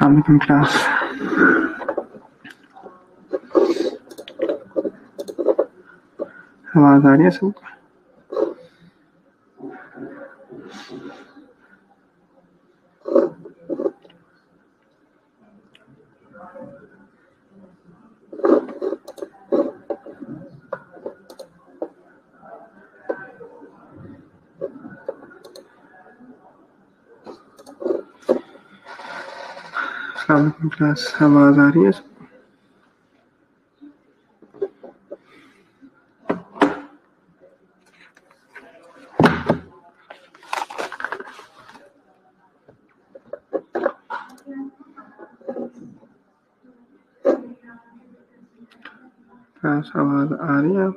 अस्सलाम वालेकुम क्लास। आवाज आ रही है सबको? अस्सलाम वालेकुम क्लास। आवाज आ रही है सबको? क्लास आवाज आ रही है?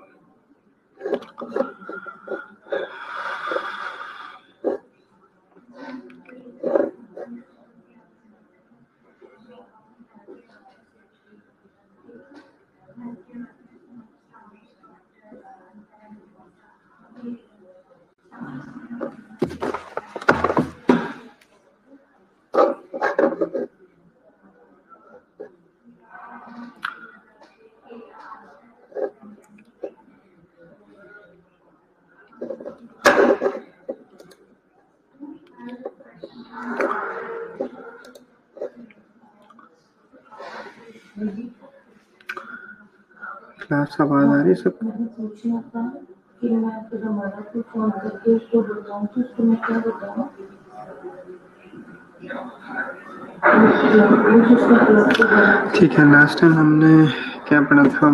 क्लास आवाज आ रही है सबको? पूछना था कि मैं तो दोबारा को फोन करके उसको बताऊं कि उसको मैं क्या बताऊं। ठीक है, लास्ट टाइम हमने क्या पढ़ा था?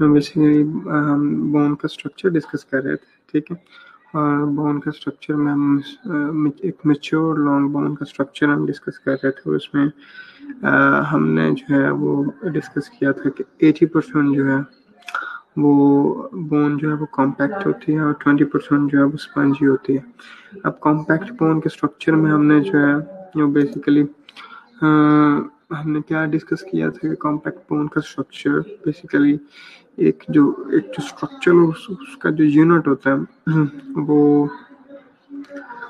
हम बेसिकली हम बोन का स्ट्रक्चर डिस्कस कर रहे थे, ठीक है। और बोन का स्ट्रक्चर में हम एक मैच्योर लॉन्ग बोन का स्ट्रक्चर हम डिस्कस कर रहे थे। उसमें हमने जो है वो डिस्कस किया था कि 80% जो है वो बोन जो है वो कॉम्पैक्ट होती है और 20% जो है वो स्पंजी होती है। अब कॉम्पैक्ट बोन के स्ट्रक्चर में हमने जो है वो बेसिकली हमने क्या डिस्कस किया था कि कॉम्पैक्ट बोन का स्ट्रक्चर बेसिकली एक जो स्ट्रक्चर उसका जो यूनिट होता है वो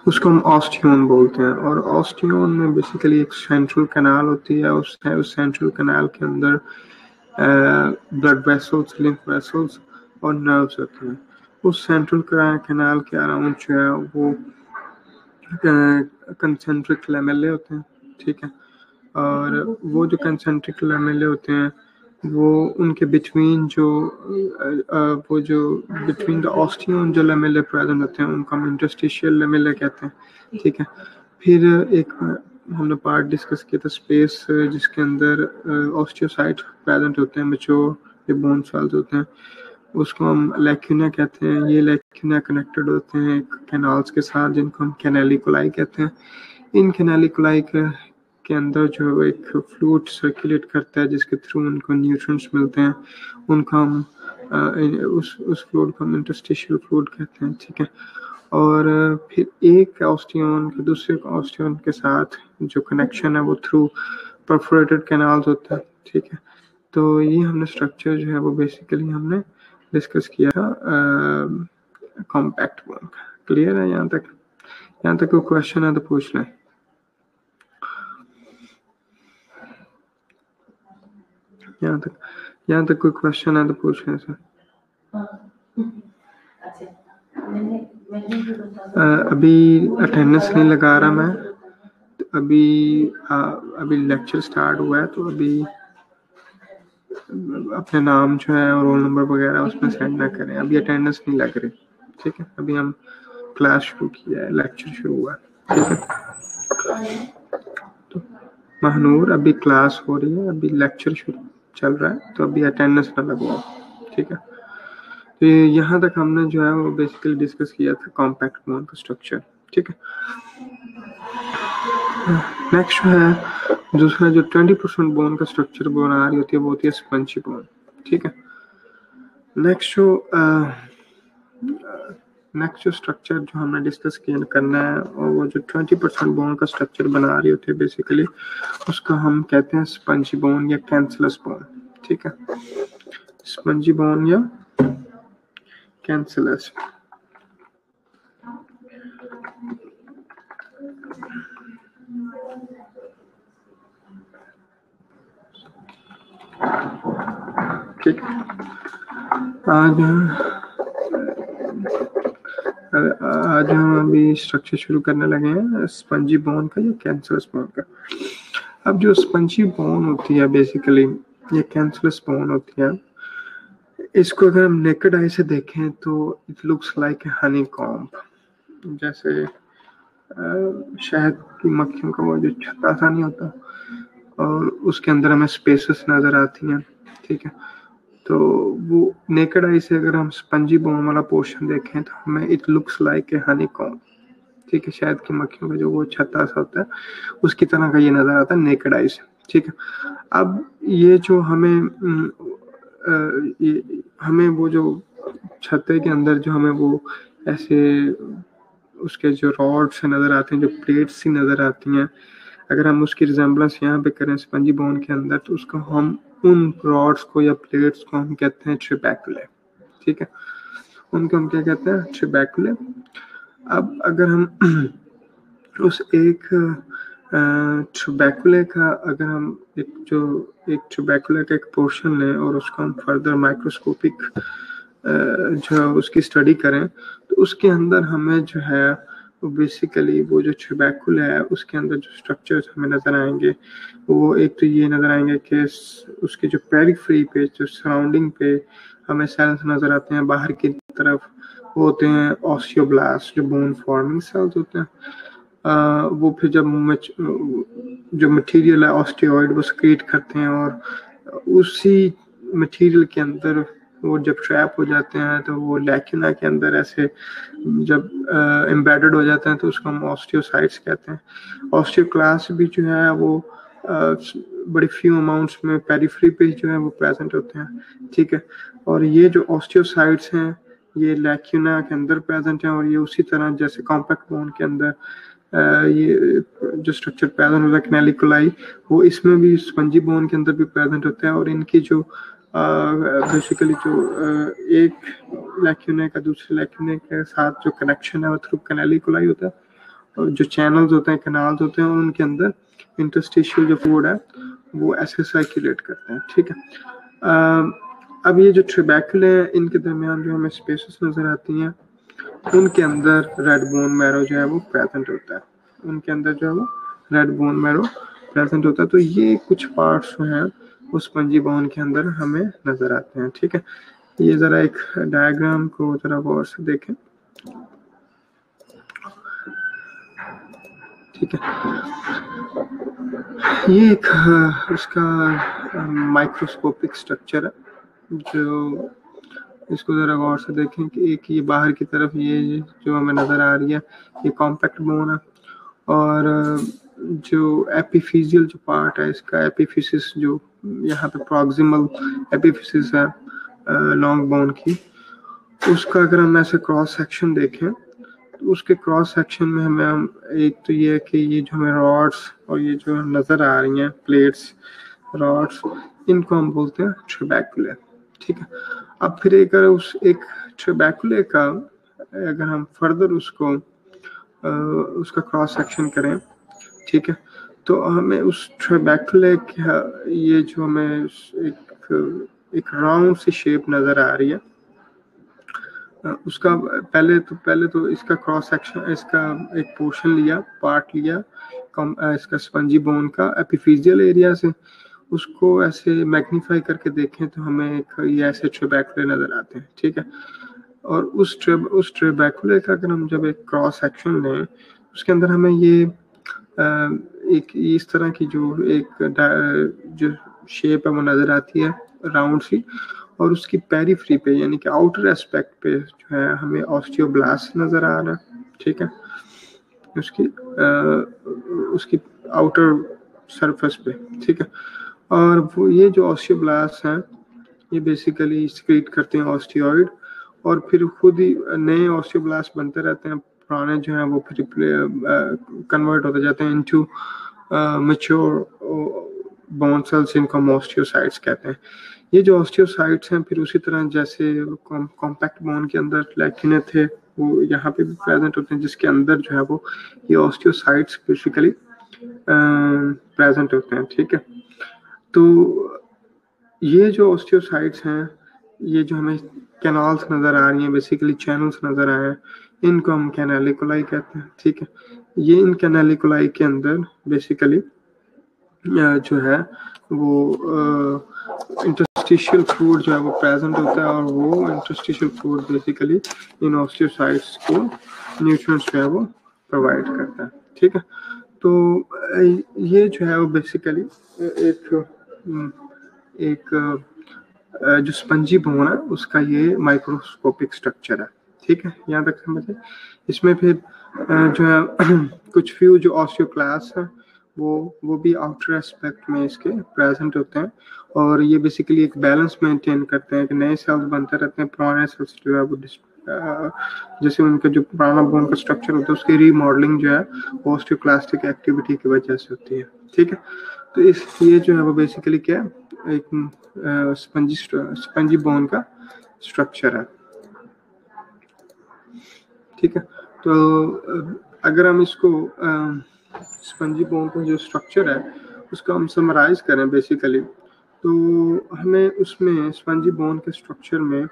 उसको हम ऑस्टियोन बोलते हैं। और ऑस्टियोन में बेसिकली एक सेंट्रल कैनाल होती है। उस सेंट्रल कैनाल के अंदर ब्लड वेसल्स, लिम्फ वेसल्स और नर्व्स होते हैं। उस सेंट्रल कैनाल के अराउंड जो है वो कंसेंट्रिक लैमेले होते हैं, ठीक है। और वो जो कंसेंट्रिक लैमेले होते हैं वो उनके बिटवीन जो वो जो बिटवीन द ऑस्टियोन जो लैमेले प्रेजेंट होते हैं उनको हम इंटरस्टिशियल लैमेले कहते हैं, ठीक है। फिर एक हमने पार्ट डिस्कस किया था स्पेस जिसके अंदर ऑस्टियोसाइट प्रेजेंट होते हैं, मैच्योर जो बोन सेल्स होते हैं, उसको हम लैक्यूना कहते हैं। ये लैक्यूना कनेक्टेड होते हैं कैनाल्स के साथ जिनको हम कैनालिकुलाई कहते हैं। इन कैनालिकुलाई के अंदर जो एक फ्लूइड सर्कुलेट करता है जिसके थ्रू उनको न्यूट्रिएंट्स मिलते हैं, उनको हम उस फ्लूइड को हम इंटरस्टिशियल फ्लूइड कहते हैं, ठीक है। और फिर एक ऑस्टियोन के दूसरे ऑस्टियोन के साथ जो कनेक्शन है वो थ्रू परफोरेटेड कैनाल्स होता है, ठीक है। तो ये हमने स्ट्रक्चर जो है वो बेसिकली हमने डिस्कस किया था कॉम्पैक्ट बोन का। क्लियर है यहाँ तक? यहाँ तक कोई क्वेश्चन है तो पूछ लें। यहाँ तक कोई क्वेश्चन है तो पूछ लें सर। अभी अटेंडेंस नहीं लगा रहा मैं, तो अभी लेक्चर स्टार्ट हुआ है, तो अभी अपने नाम जो है और रोल नंबर वगैरह उसमें सेंड ना करें। अभी अटेंडेंस नहीं लग रही, ठीक है। अभी हम क्लास शुरू किया है, लेक्चर शुरू हुआ है, ठीक है। तो महनूर अभी क्लास हो रही है, अभी लेक्चर शुरू चल रहा है, तो अभी अटेंडेंस ना लगवाओ, ठीक है। तो यहाँ तक हमने जो है वो बेसिकली डिस्कस किया था कॉम्पैक्ट बोन का स्ट्रक्चर, ठीक है। नेक्स्ट जो है दूसरा जो 20% बोन का स्ट्रक्चर बना रही होती है वो होती है स्पंजी बोन, ठीक है। नेक्स्ट जो स्ट्रक्चर जो हमने डिस्कस करना है और वो जो 20% बोन का स्ट्रक्चर बना रही होती है बेसिकली उसको हम कहते हैं स्पंजी बोन या कैंसलस बोन, ठीक है। स्पंजी बोन या कैंसलस। ठीक है। आज हम अभी स्ट्रक्चर शुरू करने लगे हैं स्पंजी बोन का या कैंसरस बोन का। अब जो स्पंजी बोन होती है बेसिकली ये कैंसरस बोन होती है, इसको अगर हम नेकेड आई से देखें तो it looks like a Honey comb, जैसे शहद की मक्खियों का वो जो छत्ता सा नहीं होता और उसके अंदर हमें स्पेसेस नजर आती हैं, ठीक है। तो वो नेकेड आई से अगर हम स्पंजी बोन वाला पोर्शन देखें तो हमें it looks like a Honey comb, ठीक है। शहद की मक्खियों का जो वो छत्ता सा होता है उसकी तरह का ये नजर आता है नेकेड आई से, ठीक है। अब ये जो हमें वो जो छत्ते के अंदर जो हमें वो ऐसे उसके जो रॉड से नजर आते हैं, जो प्लेट्स सी नजर आती हैं, अगर हम उसकी रिजेम्बलेंस यहाँ पे करें स्पंजी बोन के अंदर तो उसको हम उन रॉड्स को या प्लेट्स को हम कहते हैं ट्रिबैकुले, ठीक है। उनको हम क्या कहते हैं? ट्रिबैकुले। अब अगर हम उस एक ट्रिबैकुले का अगर हम एक ट्रिबैकुले का एक पोर्शन लें और उसको हम फर्दर माइक्रोस्कोपिक जो उसकी स्टडी करें तो उसके अंदर हमें जो है वो बेसिकली वो जो ट्रिबैकुला है उसके अंदर जो स्ट्रक्चर्स हमें नजर आएंगे वो एक तो ये नजर आएंगे कि उसके जो पेरिफेरी पे जो सराउंडिंग पे हमें सेल्स नजर आते हैं बाहर की तरफ, वो होते हैं ऑस्टियोब्लास्ट, जो बोन फॉर्मिंग सेल्स होते हैं। वो फिर जब जो मटेरियल है ऑस्टियोइड वो सक्रीट करते हैं और उसी मटेरियल के अंदर वो जब ट्रैप हो जाते हैं तो वो लैक्यूना के अंदर ऐसे जब एम्बेडेड हो जाते हैं तो उसको हम ऑस्टियोसाइट्स कहते हैं। ऑस्टियोक्लास्ट भी जो है वो बड़ी फ्यू अमाउंट्स में पेरिफेरी पे जो है वो प्रेजेंट होते हैं, ठीक है। और ये जो ऑस्टियोसाइट्स हैं ये लैक्यूना के अंदर प्रेजेंट हैं और ये उसी तरह जैसे कॉम्पैक्ट बोन के अंदर ये जो स्ट्रक्चर प्रेजेंट होता है कैनालिकुलाई, वो इसमें भी स्पंजी बोन के अंदर भी प्रेजेंट होता है। और इनकी जो बेसिकली जो एक लैक्यूने का दूसरे लैक्यूने के साथ जो कनेक्शन है वो थ्रू कैनालिकुलाई होता है और जो चैनल्स होते हैं, कैनाल्स होते हैं, उनके अंदर इंटरस्टिशियल जो फूड है वो ऐसे सर्कुलेट करते हैं, ठीक है। अब ये जो ट्रिबैकुले हैं इनके दरमियान जो हमें स्पेसेस नजर आती हैं उनके अंदर रेड बोन मैरो जो है वो प्रेजेंट होता है, उनके अंदर जो है वो रेड बोन मैरो प्रेजेंट होता है। तो ये कुछ पार्ट्स जो हैं वो स्पंजी बोन के अंदर हमें नजर आते हैं, ठीक है। ये जरा एक डायग्राम को जरा गौर से देखें, ठीक है। ये एक उसका माइक्रोस्कोपिक स्ट्रक्चर है जो इसको जरा गौर से देखें कि एक ये बाहर की तरफ ये जो हमें नजर आ रही है ये कॉम्पैक्ट बोन है और जो एपिफिजियल जो पार्ट है इसका एपिफिसिस जो यहाँ पे प्रॉक्सिमल एपिफिसिस है लॉन्ग बोन की, उसका अगर हम ऐसे क्रॉस सेक्शन देखें तो उसके क्रॉस सेक्शन में हमें एक तो ये है कि ये जो हमें रॉड्स और ये जो नजर आ रही हैं प्लेट्स रॉड्स, इनको हम बोलते हैं ट्रिबैकुले, ठीक है। अब फिर अगर उस एक ट्रिबैकुले का अगर हम फर्दर उसको उसका क्रॉस सेक्शन करें, ठीक है, तो हमें उस ट्रिबैकुले का ये जो हमें एक राउंड सी शेप नजर आ रही है उसका पहले तो इसका क्रॉस सेक्शन इसका एक पोर्शन लिया पार्ट लिया इसका स्पंजी बोन का एपिफिजियल एरिया से, उसको ऐसे मैग्नीफाई करके देखें तो हमें ये ऐसे ट्रिबैकुले नजर आते हैं, ठीक है। और उस ट्रिबैकुले का अगर हम जब एक क्रॉस सेक्शन लें उसके अंदर हमें ये एक इस तरह की जो शेप है वो नजर आती है राउंड सी, और उसकी पेरिफेरी पे यानी कि आउटर एस्पेक्ट पे जो है हमें ऑस्टियोब्लास्ट नजर आ रहा है, ठीक है, उसकी आउटर सरफेस पे, ठीक है। और वो ये जो ऑस्टियोब्लास्ट हैं ये बेसिकली सिक्रीट करते हैं ऑस्टियोइड और फिर खुद ही नए ऑस्टियोब्लास्ट बनते रहते हैं, पुराने जो हैं वो फिर कन्वर्ट होते जाते हैं इनटू मैच्योर बोन सेल्स, जिनको हम ऑस्टियोसाइट्स कहते हैं। ये जो ऑस्टियोसाइट्स हैं फिर उसी तरह जैसे कॉम्पैक्ट बोन के अंदर लैक्यूने थे वो यहाँ पे भी प्रेजेंट होते हैं, जिसके अंदर जो है वो ये ऑस्टियोसाइट्स बेसिकली प्रेजेंट होते हैं, ठीक है। तो ये जो ऑस्टियोसाइट्स हैं, ये जो हमें कैनाल्स नज़र आ रही हैं, बेसिकली चैनल्स नज़र आए हैं, इनको हम कैनालिकुलाई कहते हैं। ठीक है, ये इन कैनालिकुलाई के अंदर बेसिकली जो है वो इंटरस्टिशियल फ्लूइड जो है वो प्रेजेंट होता है, और वो इंटरस्टिशियल फ्लूइड बेसिकली इन ऑस्टियोसाइट्स को न्यूट्रिएंट्स जो है वो प्रोवाइड करता है। ठीक है, तो ये जो है वो बेसिकली एक जो स्पंजी बोन है उसका ये माइक्रोस्कोपिक स्ट्रक्चर है। ठीक है, यहाँ तक समझे। इसमें फिर जो है कुछ फ्यू जो ऑस्टियोक्लास्ट है वो भी आउटर एस्पेक्ट में इसके प्रेजेंट होते हैं, और ये बेसिकली एक बैलेंस मेंटेन करते हैं कि नए सेल्स बनते रहते हैं, पुराने सेल्स जो है वो जैसे उनका जो पुराना बोन का स्ट्रक्चर होता है उसकी रीमॉडलिंग जो है ऑस्टियोक्लास्टिक एक्टिविटी की वजह से होती है। ठीक है, तो ये जो है वो बेसिकली क्या है, एक स्पंजी बोन का स्ट्रक्चर है। ठीक है, तो अगर हम इसको स्पंजी बोन का जो स्ट्रक्चर है उसका हम समराइज करें बेसिकली, तो हमें उसमें स्पंजी बोन के स्ट्रक्चर में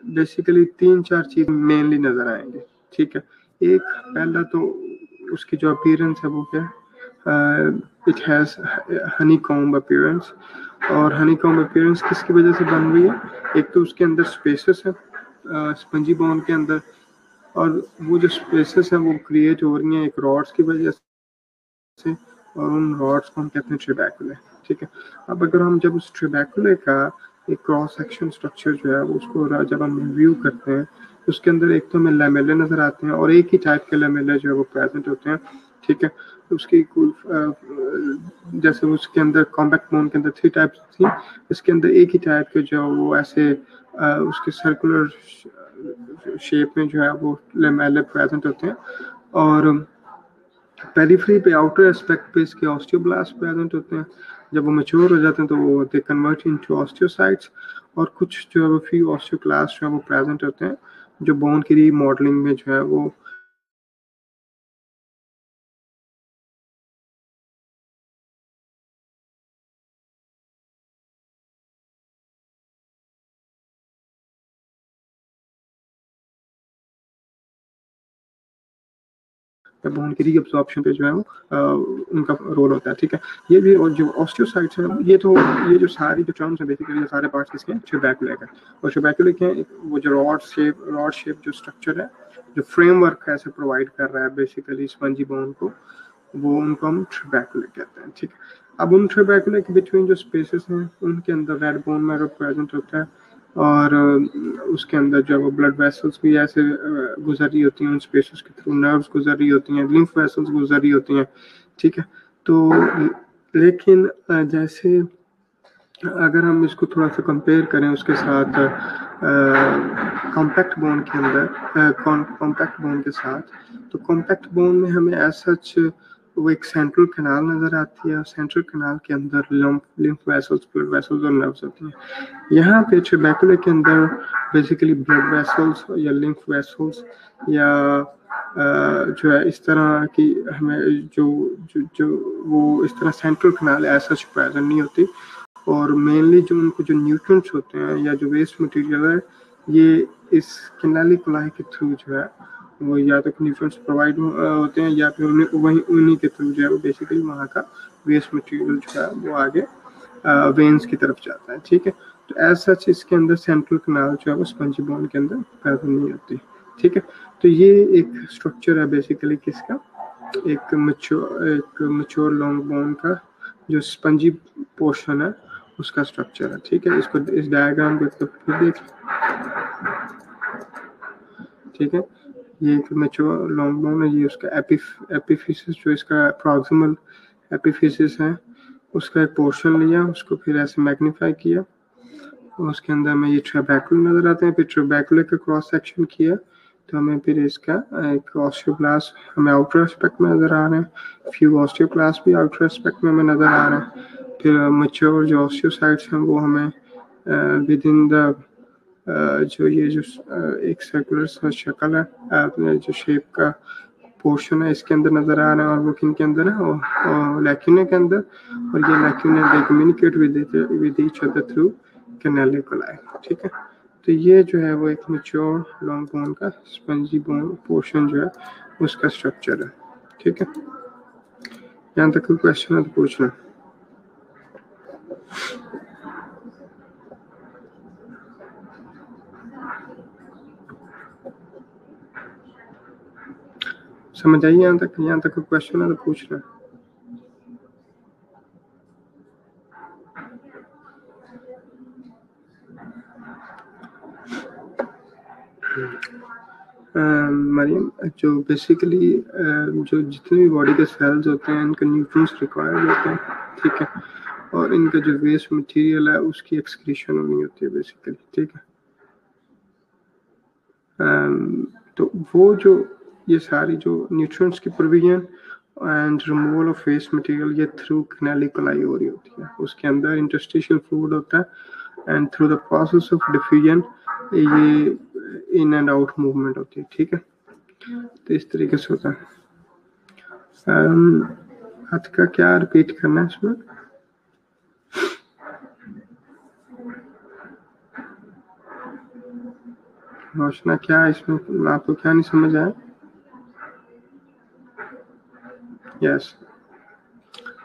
बेसिकली 3-4 चीज मेनली नजर आएंगे। ठीक है, एक पहला तो उसकी जो अपीयरेंस है वो क्या है, इट हैज हनीकॉम्ब अपीयरेंस। और हनीकॉम्ब अपीयरेंस किसकी वजह से बन रही है, एक तो उसके अंदर स्पेसेस है स्पंजी बोन के अंदर, और वो जो स्पेसेस हैं वो क्रिएट हो रही हैं एक रॉड्स की वजह से, और उन रॉड्स को हम कहते हैं ट्रेबैकुले। ठीक है, अब अगर हम जब उस ट्रेबैकुले का एक क्रॉस सेक्शन स्ट्रक्चर जो है उसको जब हम रिव्यू करते हैं तो उसके अंदर एक तो हमें लैमेले नजर आते हैं, और एक ही टाइप के लैमेले जो है वो प्रेजेंट होते हैं। ठीक है, तो उसकी जैसे उसके अंदर कॉम्पैक्ट बोन के अंदर 3 टाइप्स थी, इसके अंदर एक ही टाइप के जो वो ऐसे उसके सर्कुलर शेप में जो है वो लैमेले प्रेजेंट होते हैं, और पेरिफेरी पे आउटर एस्पेक्ट पे इसके ऑस्टियोब्लास्ट प्रेजेंट होते हैं। जब वो मैच्योर हो जाते हैं तो वो दे कन्वर्ट इनटू ऑस्टियोसाइट्स, और कुछ जो है वो फ्यू ऑस्टियोक्लास्ट जो है वो प्रेजेंट होते हैं जो बोन की रीमॉडलिंग में जो है वो बोन की रीअब्सॉर्प्शन पे जो है वो उनका रोल होता है। ठीक है, ये भी, और जो ऑस्टियोसाइट्स है ये जो सारी जो टर्म्स है बेसिकली ये सारे पार्ट्स किसके हैं, ट्यूबैकुले का। और ट्यूबैकुले के वो जो रॉड शेप जो स्ट्रक्चर है, जो फ्रेमवर्क ऐसे प्रोवाइड कर रहा है बेसिकली स्पंजी बोन को, वो उनको हम ट्यूबैकुले कहते हैं। ठीक है, अब उन ट्यूबैकुले के बिटवीन जो स्पेसेस हैं उनके अंदर रेड बोन मैरो प्रेजेंट होता है, और उसके अंदर जो है वो ब्लड वेसल्स भी ऐसे गुजर रही होती हैं उन स्पेसेस के थ्रू, नर्व्स गुजर रही होती हैं, लिम्फ वेसल्स गुजर रही होती हैं। ठीक है, तो लेकिन जैसे अगर हम इसको थोड़ा सा कंपेयर करें उसके साथ कॉम्पैक्ट बोन के अंदर कॉम्पैक्ट बोन के साथ, तो कॉम्पैक्ट बोन में हमें एज सच वो एक सेंट्रल कैनाल नजर आती है, और सेंट्रल कैनाल के अंदर लिम्फ वेसल्स, ब्लड वेसल्स और नर्व्स होती हैं। यहाँ पे ट्यूबैकुले के अंदर बेसिकली ब्लड वेसल्स या लिम्फ वेसल्स या जो है इस तरह की हमें जो वो इस तरह सेंट्रल कैनाल ऐसा प्रेजेंट नहीं होती, और मेनली जो उनको जो न्यूट्रिएंट्स होते हैं या जो वेस्ट मटेरियल है ये इस कैनालिकुलाई के थ्रू जो है वो या तो न्यूट्रिएंट्स प्रोवाइड होते हैं, या फिर उन्हीं के थ्रू जो है वो बेसिकली वहाँ का वेस्ट मटेरियल जो है वो आगे वेन्स की तरफ जाता है। ठीक है, तो एज सच इसके अंदर सेंट्रल कैनाल जो है वो स्पंजी बोन के अंदर प्रेजेंट नहीं होती। ठीक है, तो ये एक स्ट्रक्चर है बेसिकली किसका, एक मैच्योर लॉन्ग बोन का जो स्पंजी पोर्शन है उसका स्ट्रक्चर है। ठीक है, इसको इस डायग्राम को फिर देख। ठीक है, ये एक मैच्योर लॉन्ग बोन है, ये उसका एपिफिसिस जो इसका प्रॉक्सिमल एपिफिसिस है उसका एक पोर्शन लिया, उसको फिर ऐसे मैग्नीफाई किया, और उसके अंदर हमें ये ट्यूबैकुले नजर आते हैं। फिर ट्यूबैकुले का क्रॉस सेक्शन किया तो हमें फिर इसका एक ऑस्टियोब्लास्ट हमें आउटर एस्पेक्ट में नजर आ रहे हैं, फ्यू ऑस्टियोब्लास्ट भी आउटर एस्पेक्ट में हमें नजर आ रहे हैं। फिर मैच्योर जो ऑस्टियोसाइट्स हैं वो हमें विद इन द जो ये जो एक सर्कुलर शक्ल है जो शेप का पोर्शन है इसके अंदर नजर आ रहा है, और वो किन के अंदर है, और लैक्यूने के अंदर, और ये lacunae they communicate with each other through canaliculi. ठीक है, तो ये जो है वो एक मैच्योर लॉन्ग बोन का स्पंजी बोन पोर्शन जो है उसका स्ट्रक्चर है। ठीक है, यहाँ तक कोई क्वेश्चन है तो पूछना। समझ आइए यहाँ तक कोई क्वेश्चन है तो पूछना। मरियम, जो बेसिकली जो जितने भी बॉडी के सेल्स होते हैं इनके न्यूट्रिएंट्स रिक्वायर्ड होते हैं। ठीक है, और इनका जो वेस्ट मटेरियल है उसकी एक्सक्रीशन होनी होती है बेसिकली। ठीक है, तो वो जो ये सारी जो न्यूट्रिएंट्स की provision and removal of waste material ये थ्रू कैनालिकुलाई हो रही होती है। उसके अंदर इंटरस्टिशियल फ्लूइड होता है and through the process of diffusion ये इन एंड आउट मूवमेंट होती है। ठीक है, तो इस तरीके से होता है। हाथ का क्या रिपीट करना है इसमें? रोशना, क्या इसमें आपको क्या नहीं समझ आया? यस,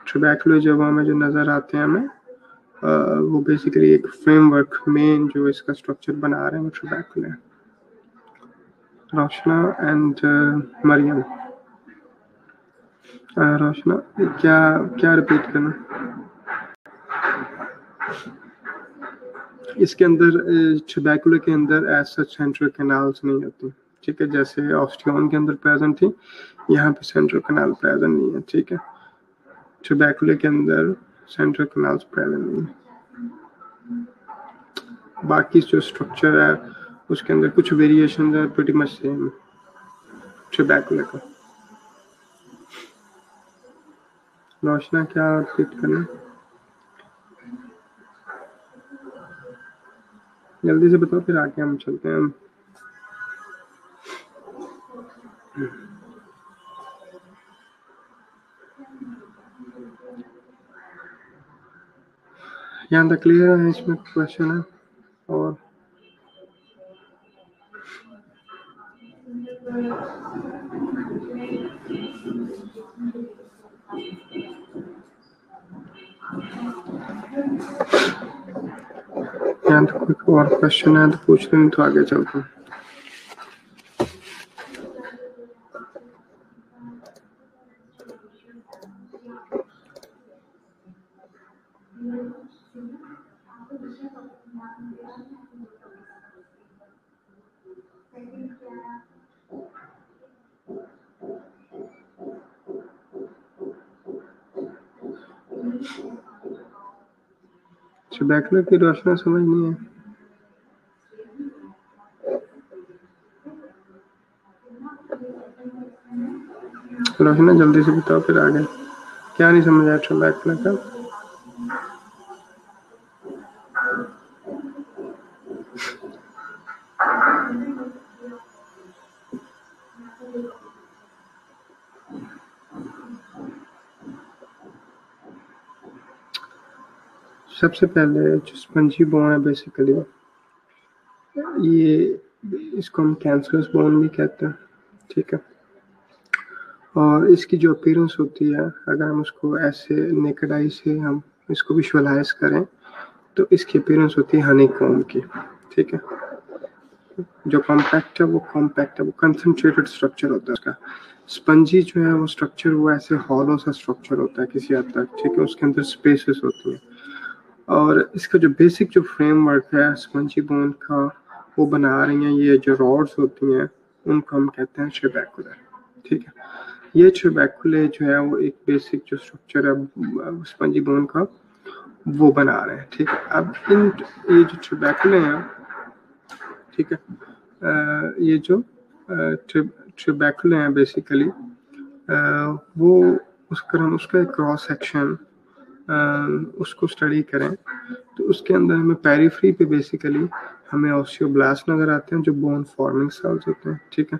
ट्यूबरकुलर जब हमें जो नजर आते हैं हमें वो बेसिकली एक फ्रेमवर्क मेन जो इसका स्ट्रक्चर बना रहे हैं वो ट्यूबरकुलर। रोशना एंड मरियम, रोशना क्या क्या रिपीट करना? इसके अंदर ट्यूबरकुलर के अंदर एज सच सेंट्रल कैनाल्स नहीं होती। ठीक है, जैसे ऑस्टियोन के अंदर प्रेजेंट थी, यहाँ पे सेंट्रल कैनाल प्रेजेंट नहीं है। ठीक है, ट्यूबरकुलर के अंदर सेंट्रल कैनाल्स प्रेजेंट नहीं है। बाकी जो स्ट्रक्चर है उसके अंदर कुछ वेरिएशन है, प्रीटी मच सेम ट्यूबरकुलर का। रोशना, क्या रिपीट करना? जल्दी से बताओ, फिर आगे हम चलते हैं। यहाँ तक क्लियर है? इसमें क्वेश्चन है और यहाँ तक कोई और क्वेश्चन है तो पूछ लें, तो आगे चलते हैं। ट्यूबरकुलर की रोशना समझ नहीं है? रोशना जल्दी से बताओ, फिर आगे क्या नहीं समझ आया ट्यूबरकुलर का? सबसे पहले जो स्पंजी बोन है बेसिकली ये इसको हम कैंसरस बोन भी कहते हैं। ठीक है, और इसकी जो अपीयरेंस होती है अगर हम उसको ऐसे नेकेड आई से हम इसको विजुअलाइज करें तो इसकी अपीयरेंस होती है हनीकॉम्ब की। ठीक है, जो कॉम्पैक्ट है वो कंसंट्रेटेड स्ट्रक्चर होता है उसका। स्पंजी जो है वो स्ट्रक्चर वो ऐसे हॉलो सा स्ट्रक्चर होता है किसी हद तक। ठीक है, उसके अंदर स्पेसेस होती हैं, और इसका जो बेसिक जो फ्रेमवर्क है स्पंजी बोन का वो बना रही हैं ये जो रॉड्स होती हैं उनको हम कहते हैं ट्यूबरकुलर। ठीक है, ये ट्यूबरकुलर जो है वो एक बेसिक जो स्ट्रक्चर है स्पंजी बोन का वो बना रहे हैं। ठीक है, अब ये जो ट्यूबरकुलर है, ठीक है, ये जो ट्यूबरकुलर है बेसिकली वो हम उसका एक क्रॉस सेक्शन उसको स्टडी करें तो उसके अंदर हमें पेरिफेरी पे बेसिकली हमें ऑस्टियोब्लास्ट नजर आते हैं जो बोन फॉर्मिंग सेल्स होते हैं। ठीक है,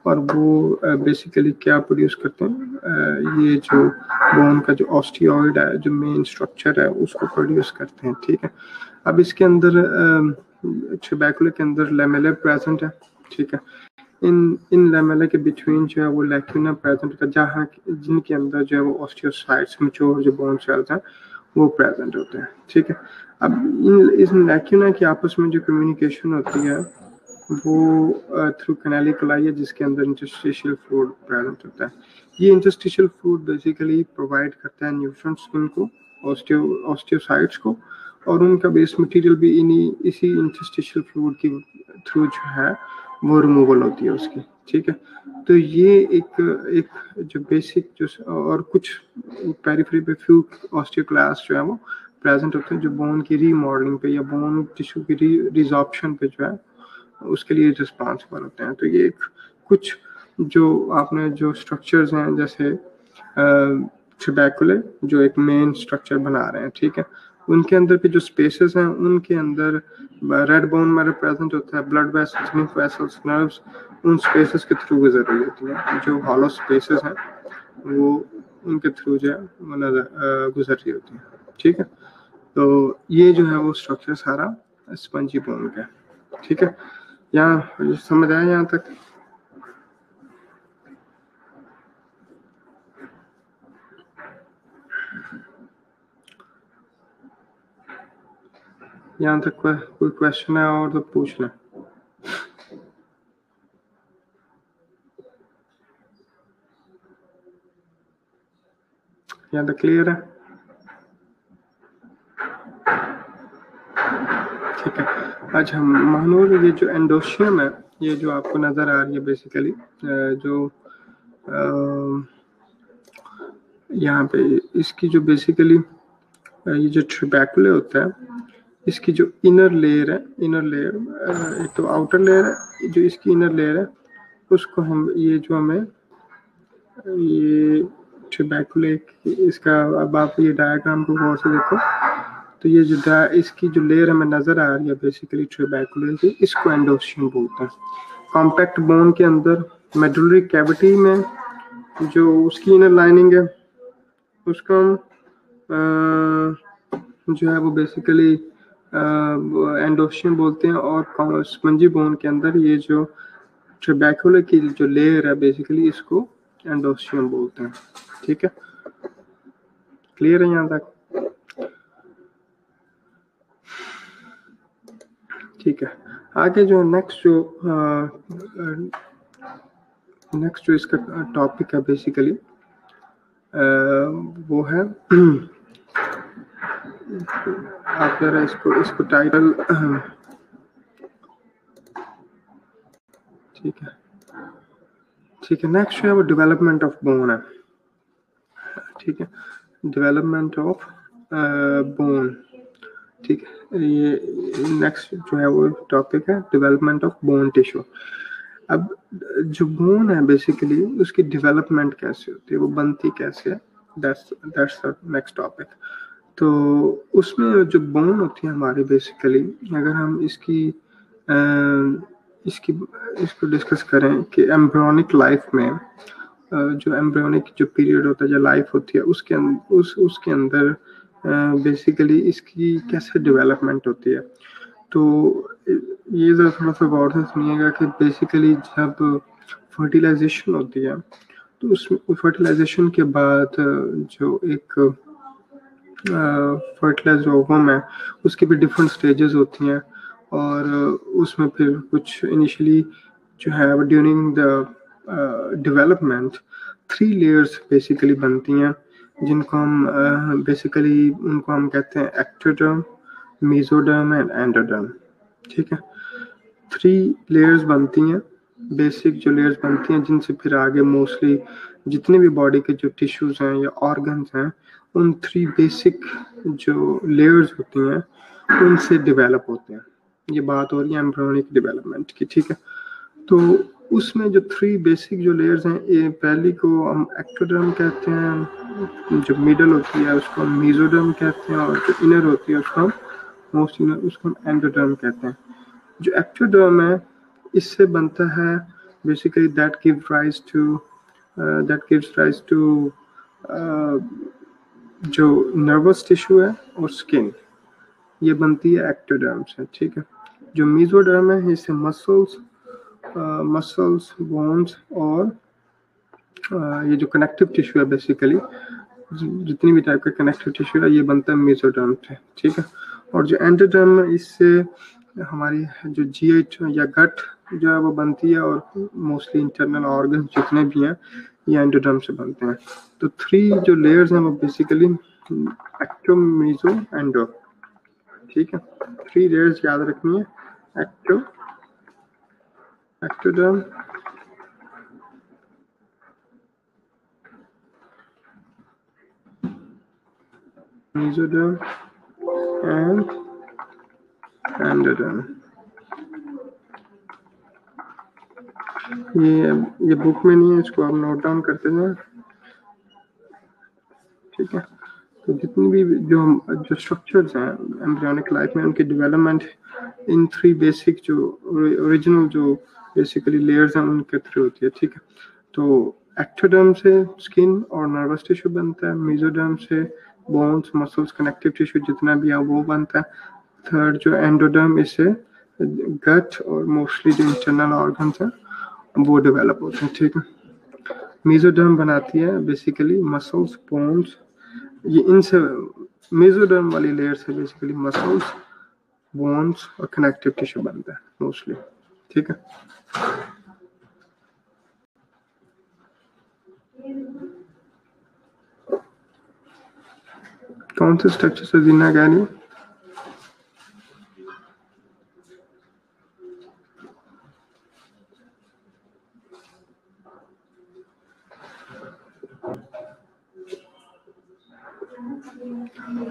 और वो बेसिकली क्या प्रोड्यूस करते हैं, ये जो बोन का जो ऑस्टियोइड है, जो मेन स्ट्रक्चर है, उसको प्रोड्यूस करते हैं। ठीक है, अब इसके अंदर ट्यूबैकुला के अंदर लेमेला प्रेजेंट है। ठीक है, इन लेमेला के बिटवीन जो है वो लैक्यूना प्रेजेंट है, जहाँ जिनके अंदर जो है वो ऑस्टियोसाइट्स मैच्योर जो बोन सेल्स हैं वो प्रेजेंट होते हैं। ठीक है, अब इस लैक्यूना की आपस में जो कम्युनिकेशन होती है वो थ्रू कैनालिकुलाई है, जिसके अंदर इंटरस्टिशियल फ्लूइड प्रेजेंट होता है। ये इंटरस्टिशियल फ्लूइड बेसिकली प्रोवाइड करता है न्यूट्रिएंट्स को, ऑस्टियोसाइट्स को, और उनका बेस मटेरियल भी इसी इंटरस्टिशियल फ्लूइड के थ्रू जो है वो रिमूवल होती है उसकी। ठीक है, तो ये एक जो बेसिक जो और कुछ पेरिफेरी पे फ्यू ऑस्टियोक्लास्ट जो है वो प्रेजेंट होते हैं, जो बोन की रीमॉडलिंग पे या बोन टिश्यू की रिजॉर्प्शन पे जो है उसके लिए रिस्पॉन्सिबल होते हैं। तो ये कुछ जो आपने जो स्ट्रक्चर्स हैं, जैसे ट्यूबैकुले जो एक मेन स्ट्रक्चर बना रहे हैं, ठीक है, उनके अंदर के जो स्पेसेस हैं, उनके अंदर रेड बोन मैरो प्रेजेंट होता है, blood vessels, lymph vessels, nerves उन स्पेसेस के थ्रू गुजर रही होती हैं। जो हॉलो स्पेसेस हैं वो उनके थ्रू जो है वो नजर गुजर रही होती है। ठीक है, तो ये जो है वो स्ट्रक्चर सारा स्पंजी बोन का। ठीक है, यहाँ समझ आया यहाँ तक? यहाँ तक कोई क्वेश्चन है और तो पूछ लें। यहाँ तक क्लियर है? ठीक है, अच्छा मानो ये जो एंडोशियम है, ये जो आपको नजर आ रही है बेसिकली, जो यहाँ पे इसकी जो बेसिकली ये जो ट्यूबैकुले होता है, इसकी जो इनर लेयर है, एक तो आउटर लेयर है, जो इसकी इनर लेयर है उसको हम ये जो हमें ये ट्यूबैकुले इसका, अब आप ये डायग्राम को गौर से देखो, तो ये जो इसकी जो लेयर हमें नजर आ रही है बेसिकली ट्यूबैकुले की, इसको एंडोशियम बोलते हैं। कॉम्पैक्ट बोन के अंदर मेडुलरी कैविटी में जो उसकी इनर लाइनिंग है उसको हम जो है वो बेसिकली एंडोशियम बोलते हैं, और स्पंजी बोन के अंदर ये जो ट्यूबैकुले की जो लेयर है बेसिकली इसको एंडोशियम बोलते हैं। ठीक है, क्लियर है यहाँ तक? ठीक है, आगे जो नेक्स्ट जो इसका टॉपिक है बेसिकली वो है आप जरा इसको टाइटल, ठीक है, नेक्स्ट जो है वो डेवलपमेंट ऑफ बोन है। ठीक है, डेवलपमेंट ऑफ बोन। ठीक है, ये नेक्स्ट जो है वो टॉपिक है डेवलपमेंट ऑफ बोन टिश्यू। अब जो बोन है बेसिकली उसकी डेवलपमेंट कैसे होती है, वो बनती कैसे है, दैट्स द नेक्स्ट टॉपिक। तो उसमें जो बोन होती है हमारी बेसिकली, अगर हम इसको डिस्कस करें कि एम्ब्रियोनिक लाइफ में जो एम्ब्रियोनिक जो पीरियड होता है, जो लाइफ होती है, उसके अंदर बेसिकली इसकी कैसे डेवलपमेंट होती है। तो ये जरा थोड़ा सा गौर से सुनिएगा कि बेसिकली जब फर्टिलाइजेशन होती है तो उस फर्टिलाइजेशन के बाद जो एक फर्टिलाइज्ड ओवम है उसकी भी डिफरेंट स्टेजेस होती हैं, और उसमें फिर कुछ इनिशियली जो है during the development 3 layers basically बनती हैं, जिनको हम बेसिकली उनको हम कहते हैं एक्टोडर्म, मेसोडर्म एंड एंडोडर्म। ठीक है, 3 लेयर्स बनती हैं, बेसिक जो लेयर्स बनती हैं, जिनसे फिर आगे मोस्टली जितने भी बॉडी के जो टिश्यूज हैं या ऑर्गन्स हैं, उन 3 बेसिक जो लेयर्स होती हैं उनसे डेवलप होते हैं। ये बात हो रही है एम्ब्रियोनिक डेवलपमेंट की। ठीक है, तो उसमें जो 3 बेसिक जो लेयर्स हैं, ये पहली को हम एक्टोडर्म कहते हैं, जो मिडल होती है उसको हम मेसोडर्म कहते हैं, और जो इनर होती है उसको हम मोस्ट इनर उसको हम एंडोडर्म कहते हैं। जो एक्टोडर्म है इससे बनता है basically that gives rise to जो नर्वस टिश्यू है और स्किन, ये बनती है एक्टोडर्म से, ठीक है। जो मेसोडर्म है इससे मसल्स, बोन्स और ये जो कनेक्टिव टिश्यू है, बेसिकली जितनी भी टाइप का कनेक्टिव टिश्यू है ये बनता है मेसोडर्म से, ठीक है। और जो एंडोडर्म है इससे हमारी जो जीएच या गट जो है वो बनती है, और मोस्टली इंटरनल ऑर्गन जितने भी हैं ये एंडोडर्म से बनते हैं। तो 3 जो लेयर्स हैं वो बेसिकली एक्टो, मेसो, एंडो, ठीक है। 3 लेयर्स याद रखनी है, एक्टोडर्म, मेसोडर्म एंड एंडोडर्म। ये बुक में नहीं है, इसको आप नोट डाउन करते जाएं, ठीक है। तो जितनी भी जो स्ट्रक्चर्स हैं एम्ब्रियोनिक लाइफ में, उनकी डेवलपमेंट इन 3 बेसिक जो ओरिजिनल जो बेसिकली लेयर्स हैं उनके थ्रू होती है, ठीक है। तो एक्टोडर्म से स्किन और नर्वस टिश्यू बनता है, मेसोडर्म से बोन्स, मसल्स, कनेक्टिव टिश्यू जितना भी है वो बनता है। थर्ड जो एंडोडर्म, इससे गट और मोस्टली जो इंटरनल ऑर्गन्स हैं वो डेवलप होते हैं, ठीक है। मेसोडर्म बनाती है बेसिकली मसल्स, बोन्स, ये इनसे मेसोडर्म वाली लेयर से बेसिकली मसल्स, बोन्स और कनेक्टिव टिश्यू बनता है मोस्टली, ठीक है। कौन से स्ट्रक्चर से जीना क्या नहीं?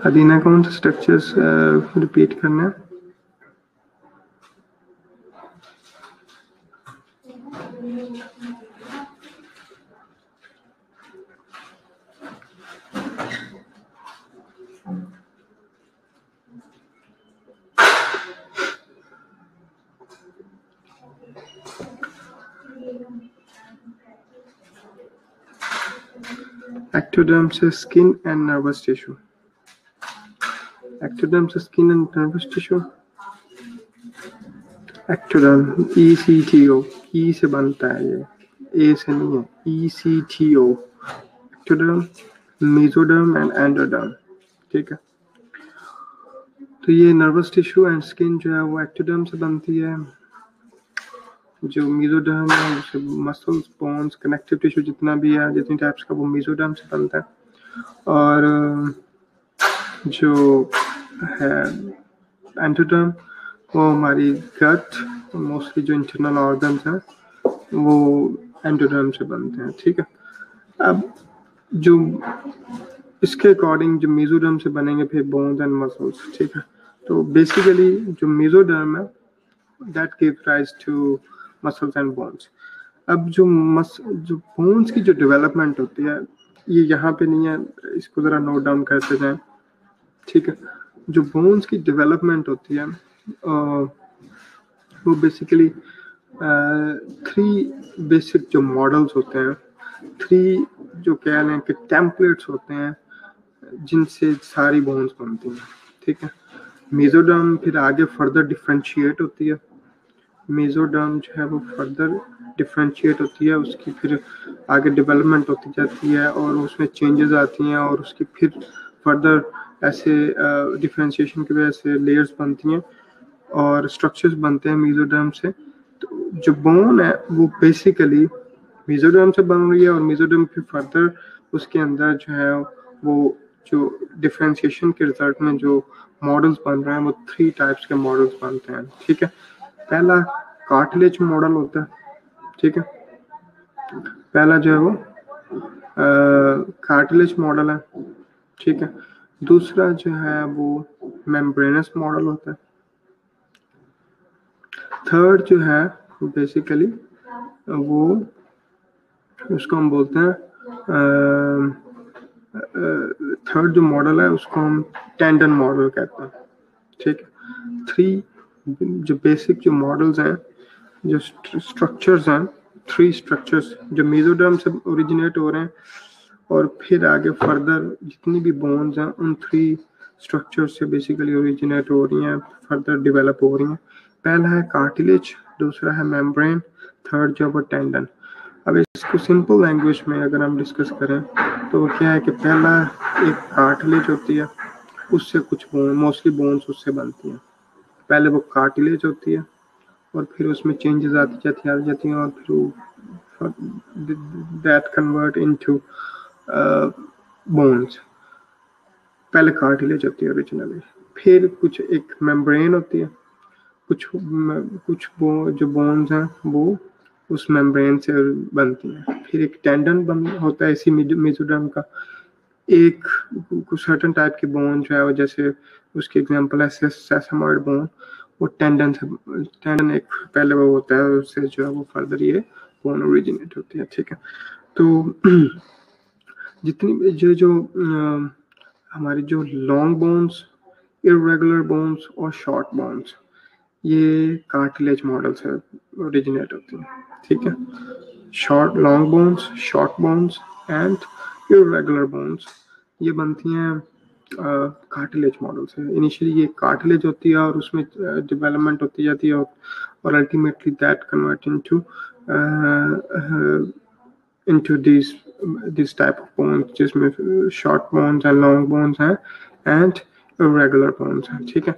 अदीना, कौन से स्ट्रक्चर्स रिपीट करना है? एक्टोडर्म से skin and nervous tissue, ectoderm से skin and nervous tissue, ectoderm ECTO, E से बनता है, ये ए से नहीं है, ECTO, ectoderm, mesoderm and endoderm, ठीक है। तो ये नर्वस टिश्यू एंड स्किन जो है वो एक्टोडर्म से बनती है, जो मेसोडर्म है उसे मसल्स, बोन्स, कनेक्टिव टिश्यू जितना भी है, जितनी टाइप्स का, वो मेसोडर्म से बनता है। और जो है एंडोडर्म वो हमारी गट, मोस्टली जो इंटरनल ऑर्गन्स हैं वो एंडोडर्म से बनते हैं, ठीक है। अब जो इसके अकॉर्डिंग जो मेसोडर्म से बनेंगे फिर बोन्स एंड मसल्स, ठीक है। तो बेसिकली जो मेसोडर्म है that gives rise to muscles and bones. अब जो बोन्स की जो डेवलपमेंट होती है ये यहाँ पे नहीं है, इसको जरा नोट डाउन करते जाएं, ठीक है। जो बोन्स की डेवलपमेंट होती है वो बेसिकली 3 बेसिक जो मॉडल्स होते हैं, 3 जो कह लें कि टेम्पलेट्स होते हैं जिनसे सारी बोन्स बनती हैं, ठीक है। मेसोडर्म फिर आगे फर्दर डिफ्रेंशिएट होती है, मेसोडर्म जो है वो फर्दर डिफ्रेंशिएट होती है, उसकी फिर आगे डेवलपमेंट होती जाती है और उसमें चेंजेस आती हैं और उसकी फिर फर्दर ऐसे डिफ्रेंशिएशन की वजह से लेयर्स बनती हैं और स्ट्रक्चर्स बनते हैं मेसोडर्म से। तो जो बोन है वो बेसिकली मेसोडर्म से बन रही है और मेसोडर्म फिर फर्दर उसके अंदर जो है वो जो डिफ्रेंशिएशन के रिजल्ट में जो मॉडल्स बन रहे हैं वो 3 टाइप्स के मॉडल्स बनते हैं, ठीक है। पहला कार्टिलेज मॉडल होता है, ठीक है, पहला जो है वो कार्टिलेज मॉडल है, ठीक है। दूसरा जो है वो मेम्ब्रेनस मॉडल होता है। थर्ड जो है बेसिकली वो उसको हम बोलते हैं थर्ड जो मॉडल है उसको हम टेंडन मॉडल कहते हैं, ठीक है। 3 जो बेसिक जो मॉडल्स हैं, जो स्ट्रक्चर्स हैं 3 स्ट्रक्चर्स जो मेसोडर्म से ओरिजिनेट हो रहे हैं और फिर आगे फर्दर जितनी भी बोन्स हैं उन 3 स्ट्रक्चर से बेसिकली ओरिजिनेट हो रही हैं, फर्दर डेवलप हो रही हैं। पहला है कार्टिलेज, दूसरा है मेम्ब्रेन, थर्ड जो है टेंडन। अब इसको सिंपल लैंग्वेज में अगर हम डिस्कस करें तो क्या है कि पहला एक कार्टिलेज होती है, उससे कुछ मोस्टली बोन्स उससे बनती हैं। पहले वो कार्टिलेज होती है और फिर उसमें चेंजेस आती जाती हैं और फिर वो दैट कन्वर्ट इनटू बोन्स। पहले कार्टिलेज होती है ओरिजिनली, फिर कुछ एक मेम्ब्रेन होती है, कुछ जो बोन्स हैं वो उस मेम्ब्रेन से बनती हैं। फिर एक टेंडन होता है इसी मेसोडर्म का। एक कुछ सर्टेन टाइप की बोन जो है वो, जैसे उसकी एग्जांपल है सेसामॉइड बोन, वो टेंडन एक पहले वो होता है, उससे जो है वो फर्दर ये बोन ओरिजिनेट होती है। ठीक है, तो जितनी जो हमारी जो लॉन्ग बोन्स, इर्रेगुलर बोन्स और शॉर्ट बोन्स, ये कार्टिलेज मॉडल से ओरिजिनेट होती हैं। ठीक है, long bones, short bones and irregular bones ये बनती हैं कार्टिलेज मॉडल से। इनिशियली ये कार्टिलेज होती है और उसमें डेवलपमेंट होती जाती है और ultimately that convert into this type of bones, जिसमें short bones and long bones हैं एंड इर्रेगुलर बोन्स हैं। ठीक है,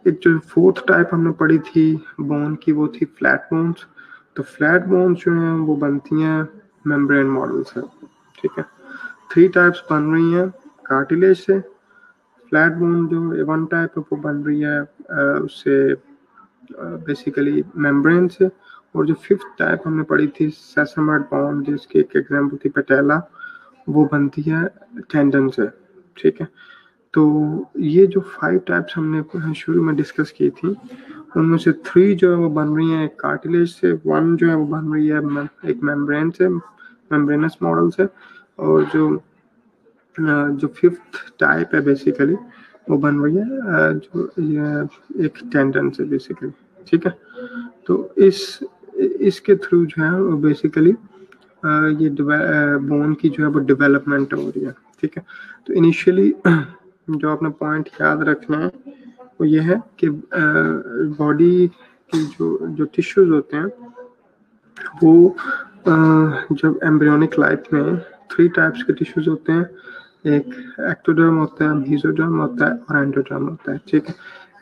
एक जो 4th टाइप हमने पढ़ी थी बोन की, वो थी फ्लैट बोन्स। तो फ्लैट बोन्स जो हैं वो बनती हैं मेम्ब्रेन मॉडल से। ठीक है, 3 टाइप्स बन रही हैं कार्टिलेज से। फ्लैट बोन जो 1 टाइप है वो बन रही है उससे बेसिकली मेम्ब्रेन से। और जो 5th टाइप हमने पढ़ी थी सेसामॉइड बोन, जिसकी एक एग्जांपल थी पैटेला, वो बनती है टेंडन से। ठीक है, तो ये जो 5 टाइप्स हमने शुरू में डिस्कस की थी, उनमें से 3 जो है वो बन रही हैं एक कार्टिलेज से, 1 जो है वो बन रही है एक मेम्ब्रेन से, मेम्ब्रेनस मॉडल से, और जो 5th टाइप है बेसिकली वो बन रही है जो एक टेंडन से बेसिकली। ठीक है, तो इसके थ्रू जो है वो बेसिकली ये बोन की जो है वो डेवलपमेंट हो रही है। ठीक है, तो इनिशियली जो अपना पॉइंट याद रखना है वो ये है कि बॉडी की जो टिश्यूज होते हैं वो जब एम्ब्रियोनिक लाइफ में 3 टाइप्स के टिश्यूज होते हैं। एक एक्टोडर्म होता है, मेसोडर्म होता है और एंडोडर्म होता है। ठीक है,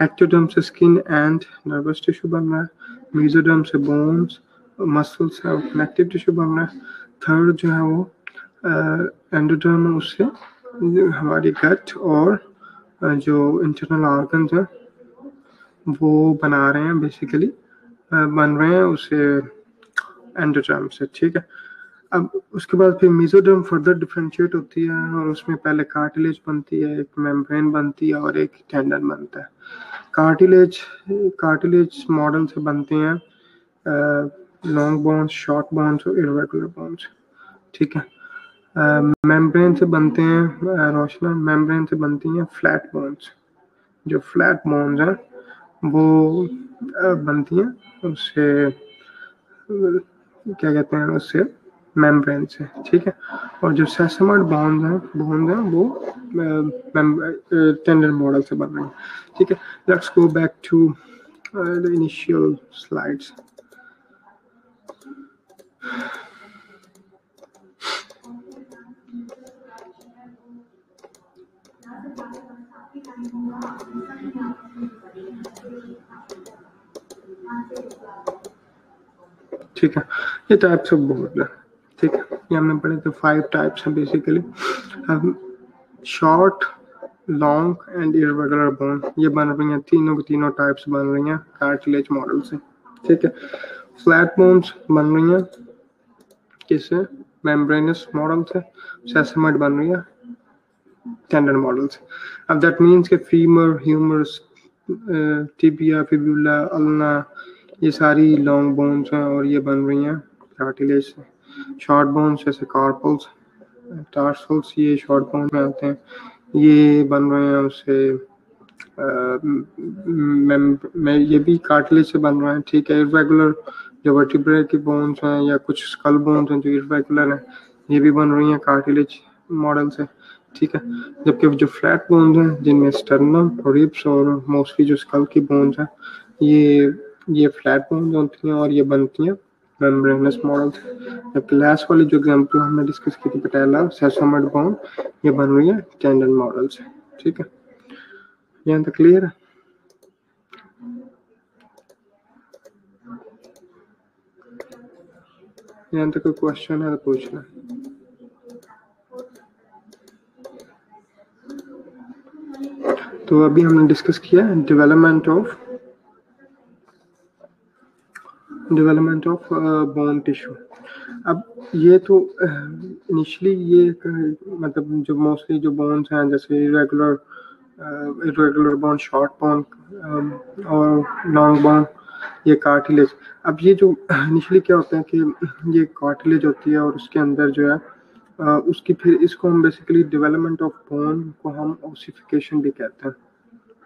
एक्टोडर्म से स्किन एंड नर्वस टिश्यू बन रहा है, मेसोडर्म से बोन्स, मसल्स और कनेक्टिव टिश्यू बन रहा है। थर्ड जो है वो एंडोडर्म, उससे हमारी गट और जो इंटरनल ऑर्गन्स हैं वो बना रहे हैं बेसिकली, बन रहे हैं उसे एंडोडर्म से। ठीक है, अब उसके बाद फिर मेसोडर्म फर्दर डिफरेंशिएट होती है और उसमें पहले कार्टिलेज बनती है, एक मेम्ब्रेन बनती है और एक टेंडन बनता है। कार्टिलेज मॉडल से बनते हैं लॉन्ग बोन्स, शॉर्ट बोन्स और इर्रेगुलर बोन्स। ठीक है, मेम्ब्रेन से बनते हैं रोशना, मेम्ब्रेन से बनती हैं फ्लैट बोन्स। जो फ्लैट बोन्स हैं वो बनती हैं उससे क्या कहते हैं, उससे मेम्ब्रेन से। ठीक है, और जो सेसामॉइड बोन्स हैं वो टेंडन मॉडल से बन रहे हैं। ठीक है, let's go back to the initial slides. ठीक है, ये टाइप्स ऑफ बोन है। ठीक है, ये हमने पढ़े थे 5 टाइप्स हैं बेसिकली। अब short, long and irregular bone ये बन रही हैं, तीनों टाइप्स बन रही हैं कार्टिलेज मॉडल से। ठीक है, फ्लैट बोन्स बन रही हैं किससे, मेम्ब्रेनस मॉडल से। सेसामॉइड बन रही है टेंडन मॉडल से। अब दैट मीन्स के femur, humerus, tibia, fibula, ulna, ये सारी लॉन्ग बोन्स हैं और ये बन रही हैं कार्टिलेज से। शॉर्ट बोन्स जैसे कार्पल्स, टार्सल्स, ये शॉर्ट बोन में आते हैं, ये बन रहे हैं उससे ये भी कार्टिलेज से बन रहे हैं। ठीक है, इर्रेगुलर जो वर्टिब्रे की बोन्स हैं या कुछ स्कल बोन्स हैं जो इरेगुलर हैं, ये भी बन रही हैं कार्टिलेज मॉडल से, ठीक है। जबकि जो फ्लैट बोन्स हैं जिनमें स्टर्नम, रिब्स और मोस्टली जो स्कल की बोन्स हैं ये फ्लैट बोन्स होती हैं और ये बनती हैं मेम्ब्रेनस मॉडल से। जबकि लास्ट वाली जो एग्जाम्पल हमने डिस्कस की थी पैटेला सेसोमेड बोन, ये बन रही है टेंडन मॉडल से, ठीक है। यहाँ तक क्लियर है? यहाँ तक कोई क्वेश्चन है तो पूछना। तो अभी हमने डिस्कस किया डेवलपमेंट ऑफ बोन टिश्यू। अब ये तो इनिशियली ये मतलब जो मोस्टली जो बोन्स हैं जैसे इरेगुलर बोन, शॉर्ट बोन और लॉन्ग बोन, ये कार्टिलेज। अब ये जो इनिशियली क्या होता है कि ये कार्टिलेज होती है और उसके अंदर जो है उसकी फिर इसको हम बेसिकली डेवलपमेंट ऑफ बोन को हम ओसिफिकेशन भी कहते हैं,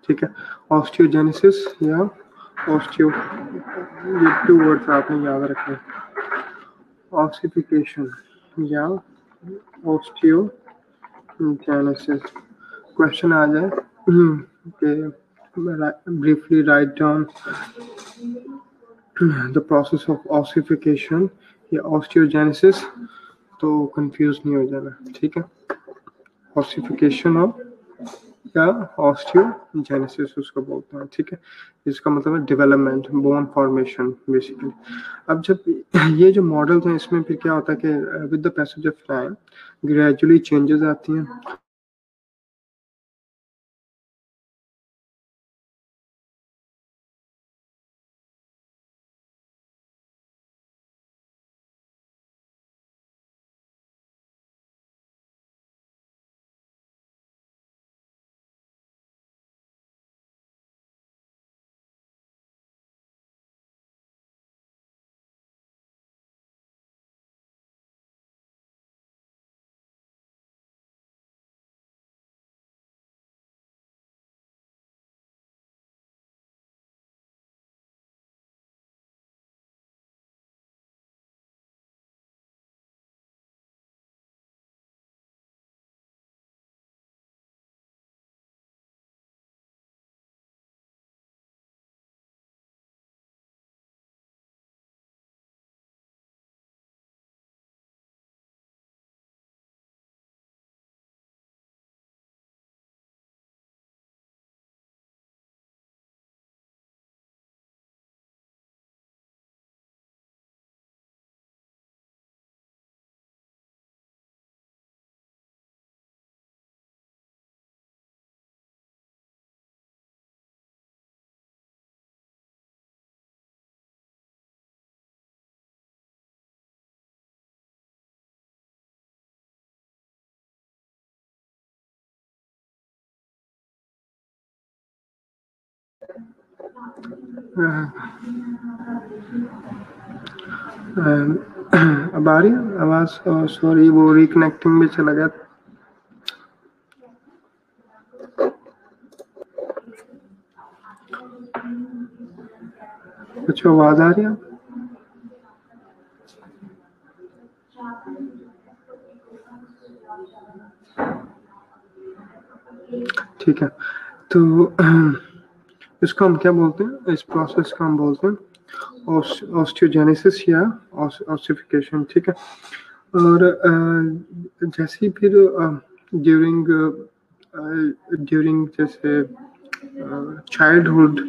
ठीक है। ऑस्टियोजेनेसिस या ऑस्टियो, ये 2 वर्ड्स आपने याद रखने, ऑसिफिकेशन या ऑस्टियोजेनेसिस। क्वेश्चन आ जाए कि briefly write down the process of ossification या ऑस्टियोजेनेसिस, तो कंफ्यूज नहीं हो जाना, ठीक है। ऑसिफिकेशन और या ऑस्टियोजेनेसिस उसको बोलते हैं, ठीक है। इसका मतलब है डेवलपमेंट, बोन फॉर्मेशन बेसिकली। अब जब ये जो मॉडल्स हैं इसमें फिर क्या होता है कि with the passage of time gradually changes आती हैं। अब आ रही है आवाज? सॉरी वो रिकनेक्टिंग में चला गया। कुछ आवाज आ रही है? ठीक है, तो इसको हम क्या बोलते हैं, इस प्रोसेस को हम बोलते हैं ऑस्टियोजेनेसिस या ऑसिफिकेशन, ठीक है। और जैसे ही फिर ड्यूरिंग जैसे चाइल्डहुड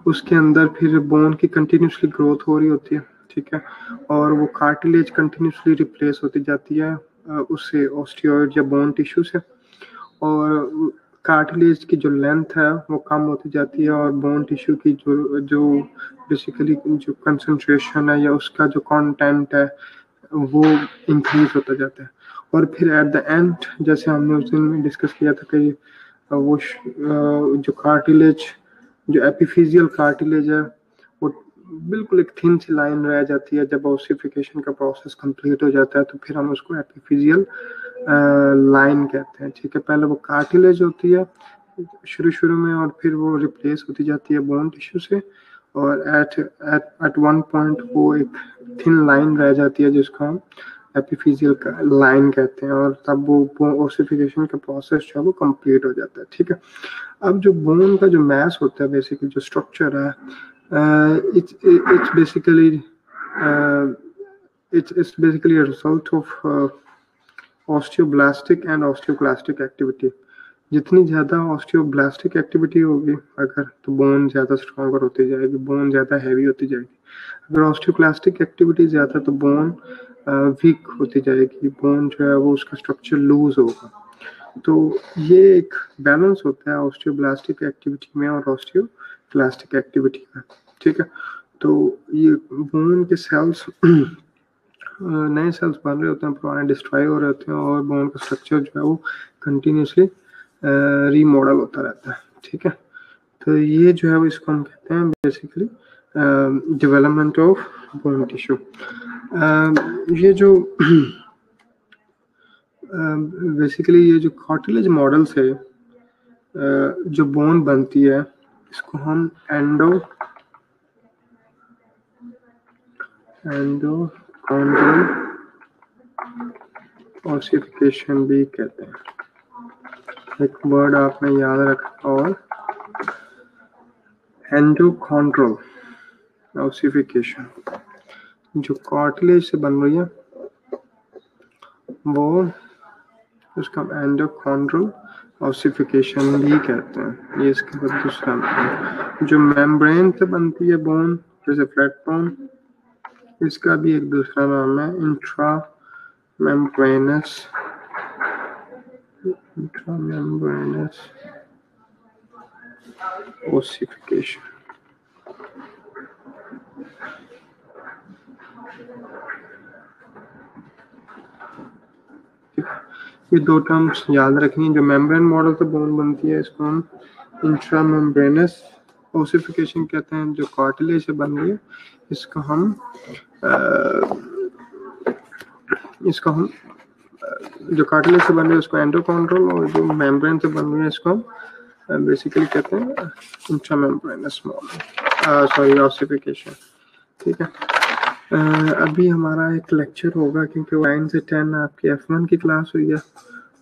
उसके अंदर फिर बोन की कंटिन्यूसली ग्रोथ हो रही होती है, ठीक है। और वो कार्टिलेज कंटिन्यूसली रिप्लेस होती जाती है उससे ऑस्टियोइड या बोन टिश्यू से, और कार्टिलेज की जो लेंथ है वो कम होती जाती है और बोन टिश्यू की जो बेसिकली जो कंसंट्रेशन है या उसका जो कंटेंट है वो इंक्रीज होता जाता है। और फिर एट द एंड जैसे हमने उस दिन डिस्कस किया था कि वो जो कार्टिलेज, जो एपिफिजियल कार्टिलेज है वो बिल्कुल एक थिन सी लाइन रह जाती है। जब ऑसिफिकेशन का प्रोसेस कंप्लीट हो जाता है तो फिर हम उसको एपिफिजियल लाइन कहते हैं, ठीक है। पहले वो कार्टिलेज होती है शुरू में और फिर वो रिप्लेस होती जाती है बोन टिश्यू से और एट वन पॉइंट वो एक थिन लाइन रह जाती है जिसको हम एपिफिजियल का लाइन कहते हैं, और तब वो ओसिफिकेशन का प्रोसेस जो है वो कंप्लीट हो जाता है। ठीक है, अब जो बोन का जो मैस होता है, बेसिकली जो स्ट्रक्चर है, it's basically it's basically a result of osteoblastic and osteoclastic activity. जितनी ज़्यादा ऑस्टियोब्लास्टिक एक्टिविटी होगी अगर, तो बोन ज़्यादा स्ट्रॉन्गर होती जाएगी, बोन ज़्यादा हैवी होती जाएगी। अगर ऑस्टियोक्लास्टिक एक्टिविटी ज़्यादा तो बोन वीक होती जाएगी, बोन जो है वो उसका स्ट्रक्चर लूज होगा। तो ये एक बैलेंस होता है ऑस्टियोब्लास्टिक एक्टिविटी में और ऑस्टियोक्लास्टिक एक्टिविटी में। ठीक है, तो ये बोन के सेल्स नए सेल्स बन रहे होते हैं, पुराने डिस्ट्रॉय हो रहे होते हैं, और बोन का स्ट्रक्चर जो है वो कंटिन्यूसली रीमॉडल होता रहता है। ठीक है, तो ये जो है वो इसको हम कहते हैं basically development of bone tissue. ये जो बेसिकली ये जो कार्टिलेज मॉडल से जो बोन बनती है, इसको हम एंडोकॉन्ड्रल ऑसिफिकेशन भी कहते हैं। एक वर्ड आपने याद रखा, और एंडोकॉन्ड्रल ऑसिफिकेशन जो कार्टिलेज से बन रही है वो उसका एंडोकॉन्ड्रल ऑसिफिकेशन भी कहते हैं। ये इसका दूसरा नाम। जो मेम्ब्रेन से बनती है बोन, जैसे फ्लैट बोन, इसका भी एक दूसरा नाम है इंट्रा मेम्ब्रेनस ओसिफिकेशन। ये दो टर्म्स याद रखनी है। जो मेम्ब्रेन मॉडल से बोन बनती है इसको हम इंट्रा मेम्ब्रेनस ओसिफिकेशन कहते हैं। जो कार्टिलेज से बन रही है इसको हम जो कार्टिलेज से बन रही है उसको एंडोकॉन्ड्रल, और जो मेम्ब्रेन से बन रही है इसको हम बेसिकली कहते हैं इंट्रा मेम्ब्रेनस मॉडल ऑसिफिकेशन। ठीक है, अभी हमारा एक लेक्चर होगा, क्योंकि 9 से 10 आपकी F1 की क्लास हुई है,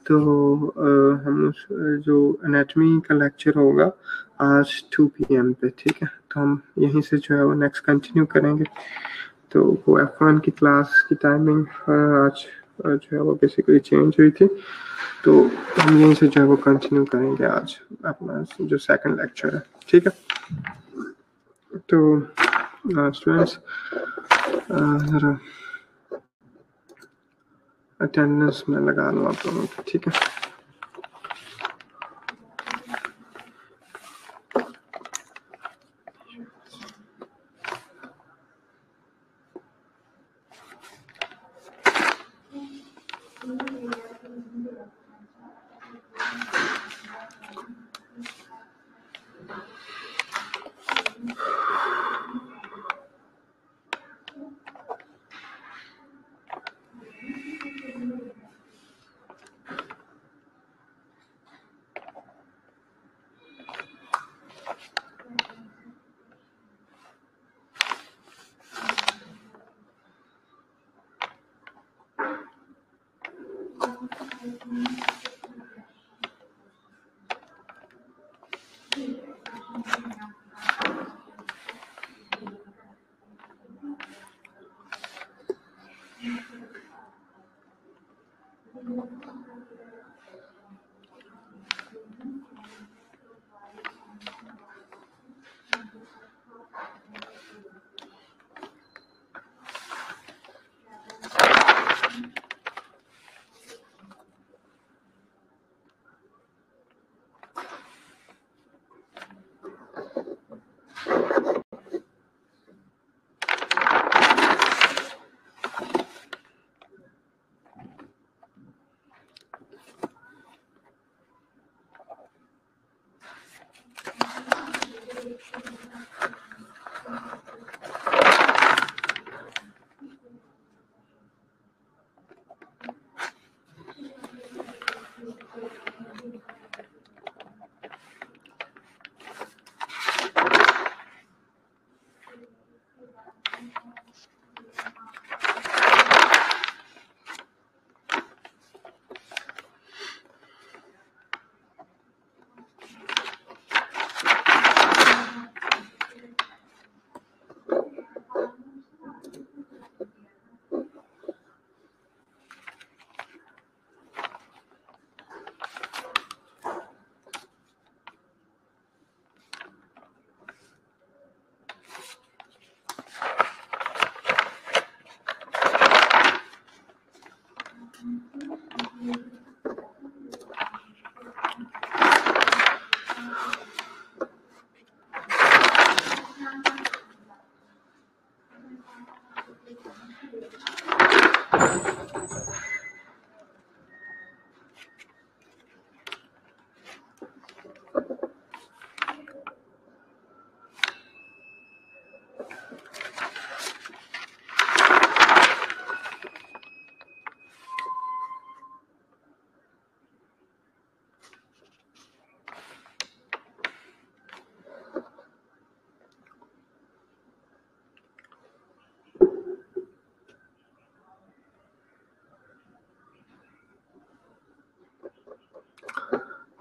तो हम उस जो एनाटॉमी का लेक्चर होगा आज 2 PM पे। ठीक है, तो हम यहीं से जो है वो नेक्स्ट कंटिन्यू करेंगे। तो वो F1 की क्लास की टाइमिंग आज जो है वो बेसिकली चेंज हुई थी, तो हम यहीं से जो है वो कंटिन्यू करेंगे आज अपना जो सेकंड लेक्चर है। ठीक है, तो स्टूडेंट्स ज़रा अटेंडेंस में लगा लूँ आप लोगों की। ठीक है,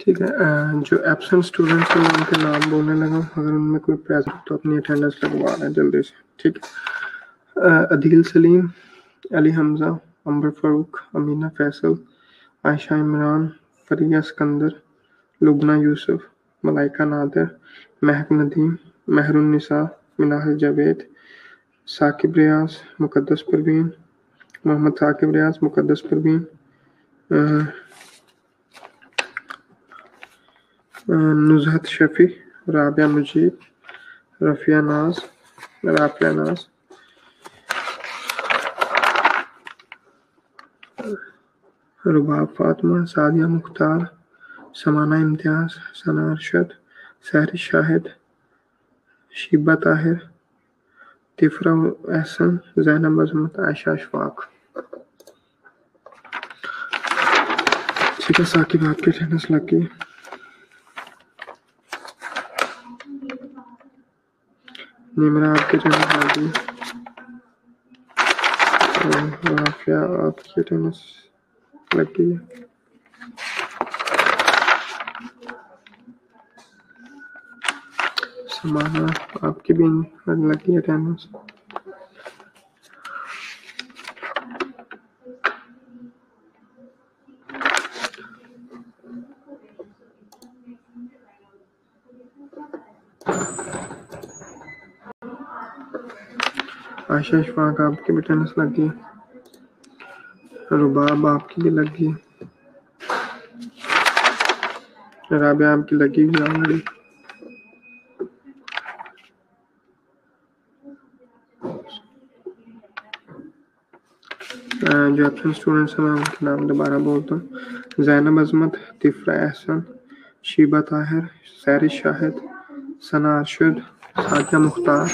ठीक है। जो एब्सेंट स्टूडेंट्स हैं मैं उनके नाम बोलने लगा हूँ, अगर उनमें कोई प्रेजेंट तो अपनी अटेंडेंस लगवा लें जल्दी से। ठीक है। अदील सलीम, अली हमजा, अंबर फारूक, अमीना फैसल, आयशा इमरान, फरिया सिकंदर, लुबना यूसुफ, मलाइका नादिर, महक नदीम, महरुन्निसा, मिनाहल जावेद, साकिब रियाज, मुकद्दस परवीन, मोहम्मद साकिब रियाज, मुकद्दस परवीन, नुज़हत शफी, राबिया मुजीब, रफिया नाज, रुबाब फातिमा, सादिया मुख्तार, समाना इम्तियाज, सना अरशद, सहरी शाहिद, शीबा ताहिर, तिफरा एहसन, जैनब अजमत, आयशा अशफाक। ठीक है साकिब, आपकी अटेंडेंस लग गई। निमरा, आपकी अटेंडेंस लग गई। राफिया, आपकी अटेंडेंस लग गई है। समाना, आपकी भी लग गई अटेंडेंस। आयशा अशफाक, आपकी भी अटेंडेंस लग गई। रुबाब, आपकी भी लग गई। राबिया, आपकी लगी हुई ऑलरेडी। जो एब्सेंट स्टूडेंट्स हैं मैं उनके नाम दोबारा बोलता हूँ। जैनब अजमत, तिफरा एहसन, शीबा ताहिर, सहरी शाहिद, सना अरशद, सादिया मुख्तार,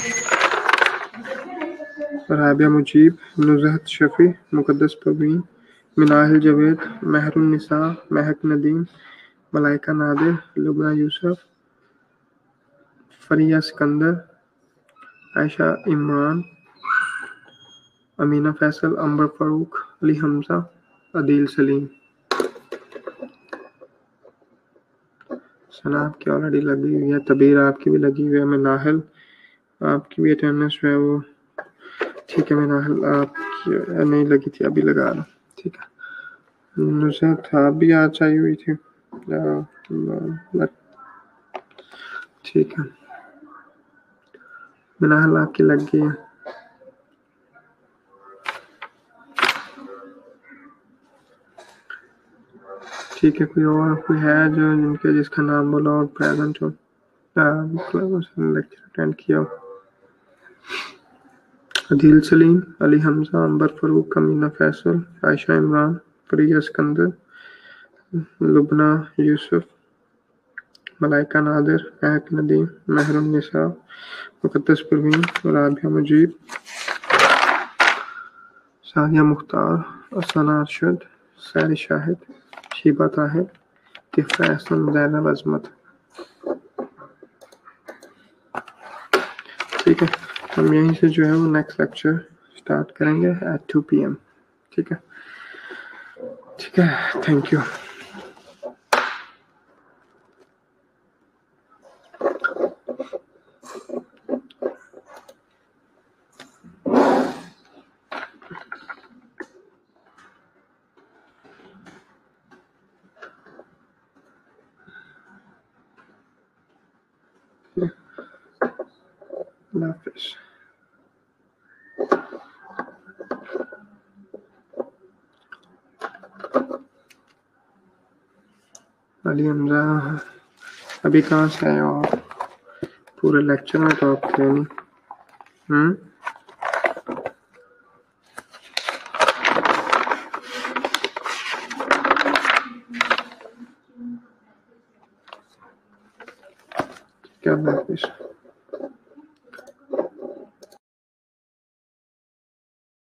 राबिया मुजीब, नुज़हत शफी, मुकद्दस परवीन, मिनाहिल जावेद, महरुन्निसा, महक नदीम, मलाइका नादिर, लुबना यूसुफ, फरिया सिकंदर, आयशा इमरान, अमीना फैसल, अंबर फारूक, अली हमजा, अदील सलीम। सना आपकी ऑलरेडी लगी हुई है। तबीर, आपकी भी लगी हुई है। मिनाहिल, आपकी भी अटेंडेंस जो है वो ठीक है। मिनाहिल, आपकी नहीं लगी थी, अभी लगा लो। ठीक है। नुसरत, आप भी आज आई हुई थी। ठीक है। मिनाहिल, आपकी लग गई है। ठीक है। कोई और कोई है जो जिसका नाम बोला और प्रेजेंट हो, लेक्चर अटेंड किया हो? अदील सलीम, अली हमजा, अंबर फारूक, अमीना फैसल, आयशा इमरान, फरिया सिकंदर, लुबना यूसुफ, मलाइका नादिर, महक नदीम, महरुन्निसा, मुकद्दस परवीन, राबिया मुजीब, सादिया मुख्तार, सना अरशद, सहरी शाहिद, शीबा ताहिर, तिफरा एहसन, जैनब अजमत। ठीक है। हम यहीं से जो है वो नेक्स्ट लेक्चर स्टार्ट करेंगे at 2 PM। ठीक है। ठीक है। Thank you. अल्लाह हाफिज़। अली हमजा, अभी कहाँ से आए हो आप? पूरे लेक्चर में तो आप थे नहीं। क्या बात है?